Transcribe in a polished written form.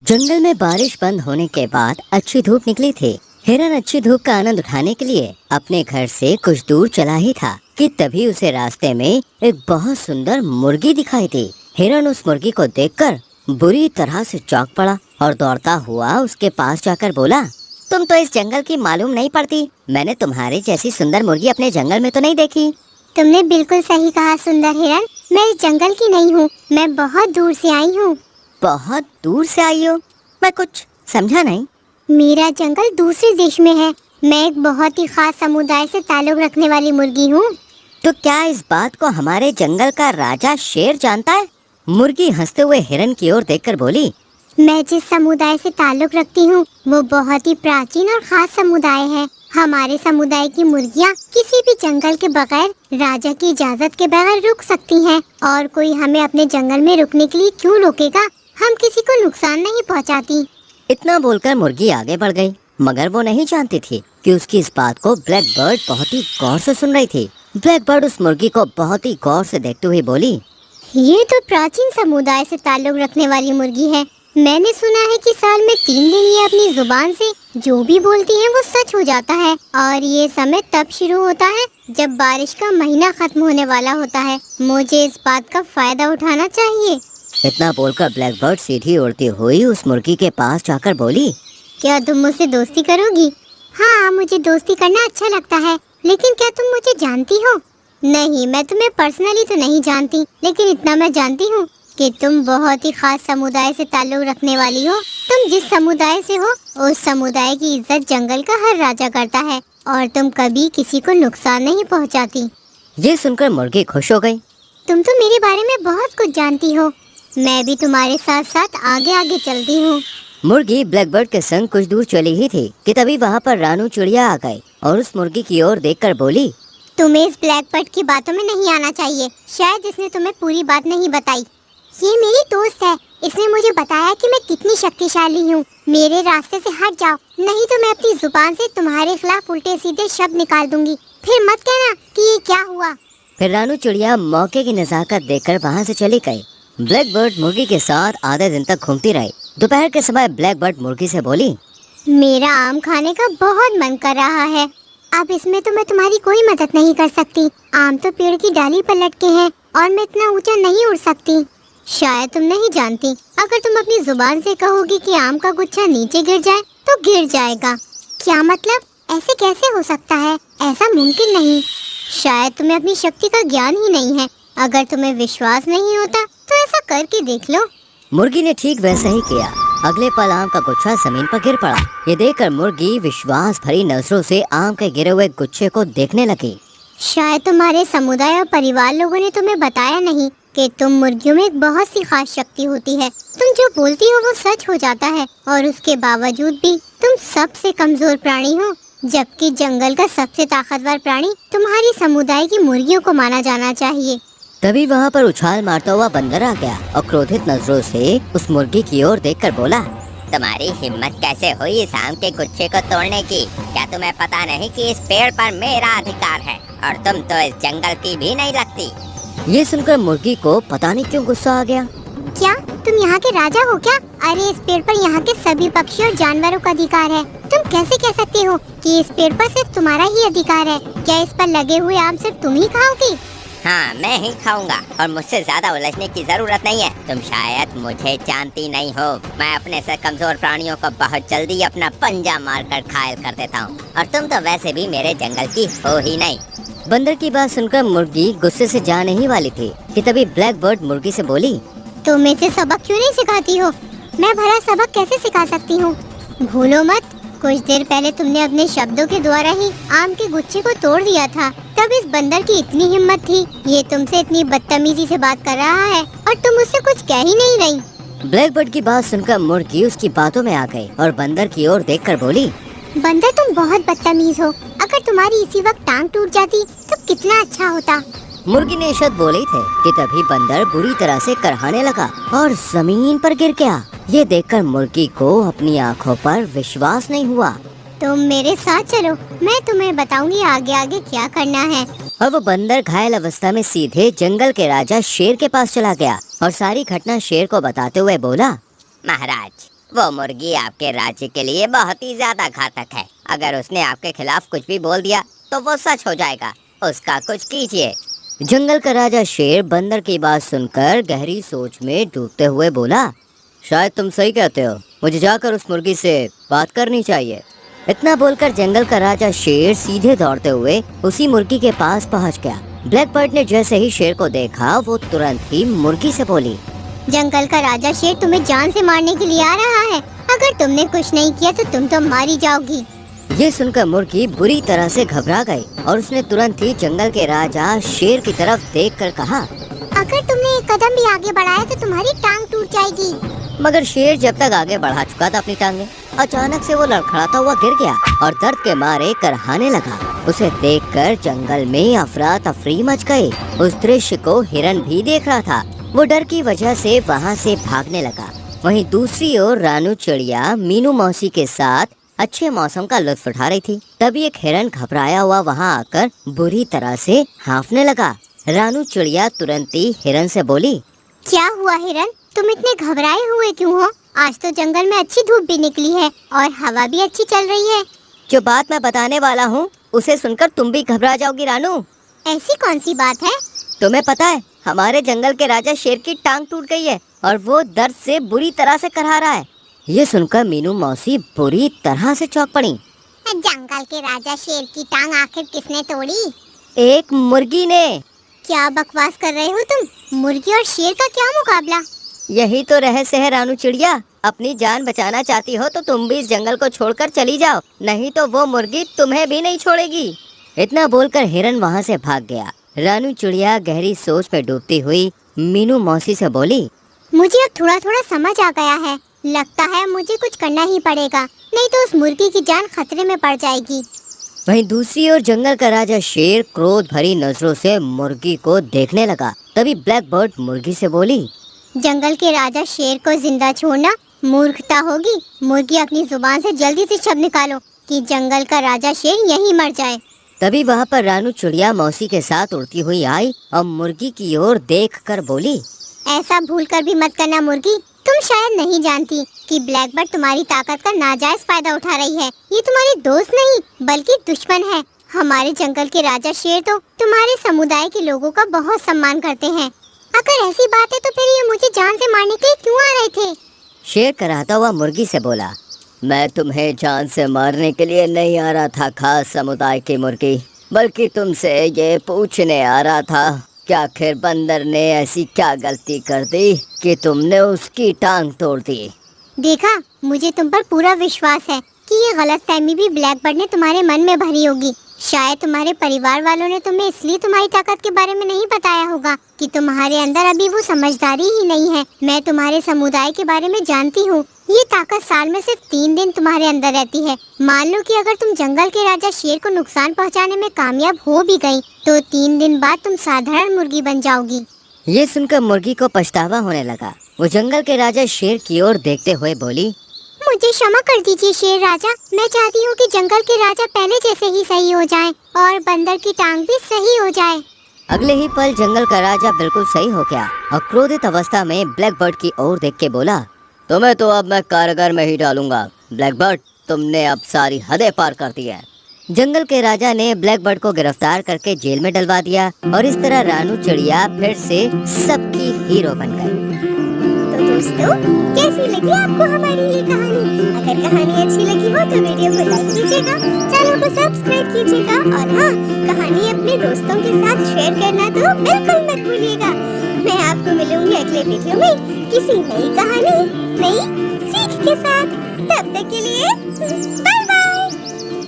जंगल में बारिश बंद होने के बाद अच्छी धूप निकली थी। हिरन अच्छी धूप का आनंद उठाने के लिए अपने घर से कुछ दूर चला ही था कि तभी उसे रास्ते में एक बहुत सुंदर मुर्गी दिखाई दी। हिरन उस मुर्गी को देखकर बुरी तरह से चौंक पड़ा और दौड़ता हुआ उसके पास जाकर बोला, तुम तो इस जंगल की मालूम नहीं पड़ती। मैंने तुम्हारी जैसी सुंदर मुर्गी अपने जंगल में तो नहीं देखी। तुमने बिल्कुल सही कहा सुंदर हिरन, मैं इस जंगल की नहीं हूँ, मैं बहुत दूर से आई हूँ। बहुत दूर से आई हो? मैं कुछ समझा नहीं। मेरा जंगल दूसरे देश में है। मैं एक बहुत ही खास समुदाय से ताल्लुक रखने वाली मुर्गी हूँ। तो क्या इस बात को हमारे जंगल का राजा शेर जानता है? मुर्गी हंसते हुए हिरन की ओर देखकर बोली, मैं जिस समुदाय से ताल्लुक रखती हूँ वो बहुत ही प्राचीन और खास समुदाय है। हमारे समुदाय की मुर्गियाँ किसी भी जंगल के बगैर राजा की इजाजत के बगैर रुक सकती हैं और कोई हमें अपने जंगल में रुकने के लिए क्यों रोकेगा। हम किसी को नुकसान नहीं पहुँचाती। इतना बोलकर मुर्गी आगे बढ़ गई, मगर वो नहीं जानती थी कि उसकी इस बात को ब्लैक बर्ड बहुत ही गौर से सुन रही थी। ब्लैक बर्ड उस मुर्गी को बहुत ही गौर से देखते हुए बोली, ये तो प्राचीन समुदाय से ताल्लुक रखने वाली मुर्गी है। मैंने सुना है कि साल में 3 दिन ये अपनी जुबान से जो भी बोलती है वो सच हो जाता है और ये समय तब शुरू होता है जब बारिश का महीना खत्म होने वाला होता है। मुझे इस बात का फायदा उठाना चाहिए। इतना बोलकर ब्लैक बर्ड सीधी उड़ती हुई उस मुर्गी के पास जाकर बोली, क्या तुम मुझसे दोस्ती करोगी? हाँ, मुझे दोस्ती करना अच्छा लगता है, लेकिन क्या तुम मुझे जानती हो? नहीं, मैं तुम्हें पर्सनली तो नहीं जानती, लेकिन इतना मैं जानती हूँ कि तुम बहुत ही खास समुदाय से ताल्लुक रखने वाली हो। तुम जिस समुदाय से हो उस समुदाय की इज्जत जंगल का हर राजा करता है और तुम कभी किसी को नुकसान नहीं पहुँचाती। ये सुनकर मुर्गी खुश हो गई। तुम तो मेरे बारे में बहुत कुछ जानती हो। मैं भी तुम्हारे साथ साथ आगे आगे चलती हूँ। मुर्गी ब्लैक बर्ड के संग कुछ दूर चली ही थी कि तभी वहाँ पर रानू चिड़िया आ गई और उस मुर्गी की ओर देखकर बोली, तुम्हें इस ब्लैक बर्ड की बातों में नहीं आना चाहिए। शायद इसने तुम्हें पूरी बात नहीं बताई। ये मेरी दोस्त है, इसने मुझे बताया कि मैं कितनी शक्तिशाली हूँ। मेरे रास्ते से हट जाओ, नहीं तो मैं अपनी जुबान से तुम्हारे खिलाफ उल्टे सीधे शब्द निकाल दूंगी। फिर मत कहना कि ये क्या हुआ। फिर रानू चिड़िया मौके की नजाकत देखकर वहाँ से चली गई। ब्लैक बर्ड मुर्गी के साथ आधे दिन तक घूमती रही। दोपहर के समय ब्लैक बर्ड मुर्गी से बोली, मेरा आम खाने का बहुत मन कर रहा है। अब इसमें तो मैं तुम्हारी कोई मदद नहीं कर सकती। आम तो पेड़ की डाली पर लटके हैं और मैं इतना ऊंचा नहीं उड़ सकती। शायद तुम नहीं जानती, अगर तुम अपनी जुबान से कहोगी कि आम का गुच्छा नीचे गिर जाए तो गिर जाएगा। क्या मतलब? ऐसे कैसे हो सकता है? ऐसा मुमकिन नहीं। शायद तुम्हें अपनी शक्ति का ज्ञान ही नहीं है। अगर तुम्हें विश्वास नहीं होता तो ऐसा करके देख लो। मुर्गी ने ठीक वैसा ही किया। अगले पल आम का गुच्छा जमीन पर गिर पड़ा। ये देखकर मुर्गी विश्वास भरी नजरों से आम के गिरे हुए गुच्छे को देखने लगी। शायद तुम्हारे समुदाय और परिवार लोगों ने तुम्हें बताया नहीं कि तुम मुर्गियों में एक बहुत सी खास शक्ति होती है। तुम जो बोलती हो वो सच हो जाता है और उसके बावजूद भी तुम सबसे कमजोर प्राणी हो, जबकि जंगल का सबसे ताकतवर प्राणी तुम्हारी समुदाय की मुर्गियों को माना जाना चाहिए। तभी वहाँ पर उछाल मारता हुआ बंदर आ गया और क्रोधित नजरों से उस मुर्गी की ओर देखकर बोला, तुम्हारी हिम्मत कैसे हुई इस आम के गुच्छे को तोड़ने की? क्या तुम्हें पता नहीं कि इस पेड़ पर मेरा अधिकार है और तुम तो इस जंगल की भी नहीं लगती। ये सुनकर मुर्गी को पता नहीं क्यों गुस्सा आ गया। क्या तुम यहाँ के राजा हो क्या? अरे इस पेड़ पर यहाँ के सभी पक्षी और जानवरों का अधिकार है। तुम कैसे कह सकते हो कि इस पेड़ पर सिर्फ तुम्हारा ही अधिकार है? क्या इस पर लगे हुए आम सिर्फ तुम ही खाओगी? हाँ, मैं ही खाऊंगा और मुझसे ज्यादा उलझने की जरूरत नहीं है। तुम शायद मुझे जानती नहीं हो। मैं अपने से कमजोर प्राणियों को बहुत जल्दी अपना पंजा मारकर घायल कर देता हूँ और तुम तो वैसे भी मेरे जंगल की हो ही नहीं। बंदर की बात सुनकर मुर्गी गुस्से से जाने ही वाली थी कि तभी ब्लैक बर्ड मुर्गी से बोली, तुम इसे सबक क्यों नहीं सिखाती हो? मैं भला सबक कैसे सिखा सकती हूँ? भूलो मत, कुछ देर पहले तुमने अपने शब्दों के द्वारा ही आम के गुच्छे को तोड़ दिया था। तब इस बंदर की इतनी हिम्मत थी, ये तुमसे इतनी बदतमीजी से बात कर रहा है और तुम उससे कुछ कह ही नहीं रही। ब्लैक बर्ड की बात सुनकर मुर्गी उसकी बातों में आ गई और बंदर की ओर देखकर बोली, बंदर तुम बहुत बदतमीज हो। अगर तुम्हारी इसी वक्त टांग टूट जाती तो कितना अच्छा होता। मुर्गी ने शब्द बोले थे कि तभी बंदर बुरी तरह से करहाने लगा और जमीन पर गिर गया। ये देखकर मुर्गी को अपनी आंखों पर विश्वास नहीं हुआ। तुम मेरे साथ चलो, मैं तुम्हें बताऊंगी आगे आगे क्या करना है। और वो बंदर घायल अवस्था में सीधे जंगल के राजा शेर के पास चला गया और सारी घटना शेर को बताते हुए बोला, महाराज, वो मुर्गी आपके राज्य के लिए बहुत ही ज्यादा घातक है। अगर उसने आपके खिलाफ कुछ भी बोल दिया तो वो सच हो जाएगा। उसका कुछ कीजिए। जंगल का राजा शेर बंदर की बात सुनकर गहरी सोच में डूबते हुए बोला, शायद तुम सही कहते हो, मुझे जाकर उस मुर्गी से बात करनी चाहिए। इतना बोलकर जंगल का राजा शेर सीधे दौड़ते हुए उसी मुर्गी के पास पहुंच गया। ब्लैक बर्ड ने जैसे ही शेर को देखा वो तुरंत ही मुर्गी से बोली, जंगल का राजा शेर तुम्हें जान से मारने के लिए आ रहा है। अगर तुमने कुछ नहीं किया तो तुम तो मारी जाओगी। ये सुनकर मुर्गी बुरी तरह से घबरा गई और उसने तुरंत ही जंगल के राजा शेर की तरफ देखकर कहा, अगर तुमने एक कदम भी आगे बढ़ाया तो तुम्हारी टांग टूट जाएगी। मगर शेर जब तक आगे बढ़ा चुका था अपनी टांगे, अचानक से वो लड़खड़ाता हुआ गिर गया और दर्द के मारे करहाने लगा। उसे देखकर जंगल में अफरा तफरी मच गई। उस दृश्य को हिरन भी देख रहा था। वो डर की वजह से वहाँ से भागने लगा। वहीं दूसरी ओर रानू चिड़िया मीनू मौसी के साथ अच्छे मौसम का लुत्फ उठा रही थी। तभी एक हिरन घबराया हुआ वहाँ आकर बुरी तरह से हाँफने लगा। रानू चिड़िया तुरंत ही हिरन से बोली, क्या हुआ हिरन, तुम इतने घबराए हुए क्यों हो? आज तो जंगल में अच्छी धूप भी निकली है और हवा भी अच्छी चल रही है। जो बात मैं बताने वाला हूँ उसे सुनकर तुम भी घबरा जाओगी रानू। ऐसी कौन सी बात है? तुम्हें पता है हमारे जंगल के राजा शेर की टांग टूट गई है और वो दर्द से बुरी तरह से करहा रहा है। ये सुनकर मीनू मौसी बुरी तरह से चौंक पड़ी। जंगल के राजा शेर की टांग आखिर किसने तोड़ी? एक मुर्गी ने। क्या बकवास कर रहे हो तुम? मुर्गी और शेर का क्या मुकाबला? यही तो रहस्य है रानू चिड़िया। अपनी जान बचाना चाहती हो तो तुम भी इस जंगल को छोड़कर चली जाओ, नहीं तो वो मुर्गी तुम्हें भी नहीं छोड़ेगी। इतना बोलकर हिरन वहाँ से भाग गया। रानू चिड़िया गहरी सोच में डूबती हुई मीनू मौसी से बोली, मुझे अब थोड़ा थोड़ा समझ आ गया है। लगता है मुझे कुछ करना ही पड़ेगा, नहीं तो उस मुर्गी की जान खतरे में पड़ जाएगी। वहीं दूसरी ओर जंगल का राजा शेर क्रोध भरी नजरों से मुर्गी को देखने लगा। तभी ब्लैक बर्ड मुर्गी से बोली, जंगल के राजा शेर को जिंदा छोड़ना मूर्खता होगी। मुर्गी अपनी जुबान से जल्दी से शब्द निकालो कि जंगल का राजा शेर यहीं मर जाए। तभी वहाँ पर रानू चिड़िया मौसी के साथ उड़ती हुई आई और मुर्गी की ओर देखकर बोली, ऐसा भूल कर भी मत करना मुर्गी। तुम शायद नहीं जानती कि ब्लैक बर्ड तुम्हारी ताकत का नाजायज फायदा उठा रही है। ये तुम्हारी दोस्त नहीं बल्कि दुश्मन है। हमारे जंगल के राजा शेर तो तुम्हारे समुदाय के लोगों का बहुत सम्मान करते हैं। अगर ऐसी बात है तो फिर ये मुझे जान से मारने के लिए क्यों आ रहे थे? शेर कराता हुआ मुर्गी से बोला, मैं तुम्हें जान से मारने के लिए नहीं आ रहा था खास समुदाय की मुर्गी, बल्कि तुमसे ये पूछने आ रहा था कि आखिर बंदर ने ऐसी क्या गलती कर दी कि तुमने उसकी टांग तोड़ दी। देखा, मुझे तुम पर पूरा विश्वास है कि ये गलतफहमी भी ब्लैक बर्ड ने तुम्हारे मन में भरी होगी। शायद तुम्हारे परिवार वालों ने तुम्हें इसलिए तुम्हारी ताकत के बारे में नहीं बताया होगा कि तुम्हारे अंदर अभी वो समझदारी ही नहीं है। मैं तुम्हारे समुदाय के बारे में जानती हूँ। ये ताकत साल में सिर्फ 3 दिन तुम्हारे अंदर रहती है। मान लो कि अगर तुम जंगल के राजा शेर को नुकसान पहुँचाने में कामयाब हो भी गयी तो 3 दिन बाद तुम साधारण मुर्गी बन जाओगी। ये सुनकर मुर्गी को पछतावा होने लगा। वो जंगल के राजा शेर की ओर देखते हुए बोली, मुझे क्षमा कर दीजिए शेर राजा। मैं चाहती हूँ कि जंगल के राजा पहले जैसे ही सही हो जाएं और बंदर की टांग भी सही हो जाए। अगले ही पल जंगल का राजा बिल्कुल सही हो गया और क्रोधित अवस्था में ब्लैक बर्ड की ओर देख के बोला, तुम्हें तो अब मैं कारागार में ही डालूंगा। ब्लैक बर्ड, तुमने अब सारी हदें पार कर दी है। जंगल के राजा ने ब्लैक बर्ड को गिरफ्तार करके जेल में डलवा दिया और इस तरह रानू चिड़िया फिर से सबकी हीरो बन गई। तो दोस्तों, कैसी लगी आपको हमारी ये कहानी? अगर कहानी अच्छी लगी हो तो वीडियो को लाइक कीजिएगा, चैनल को सब्सक्राइब कीजिएगा और हाँ, कहानी अपने दोस्तों के साथ शेयर करना तो बिल्कुल मत भूलिएगा। मैं आपको मिलूंगी अगले वीडियो में किसी नई कहानी, नई सीख के साथ। तब तक के लिए बाय बाय।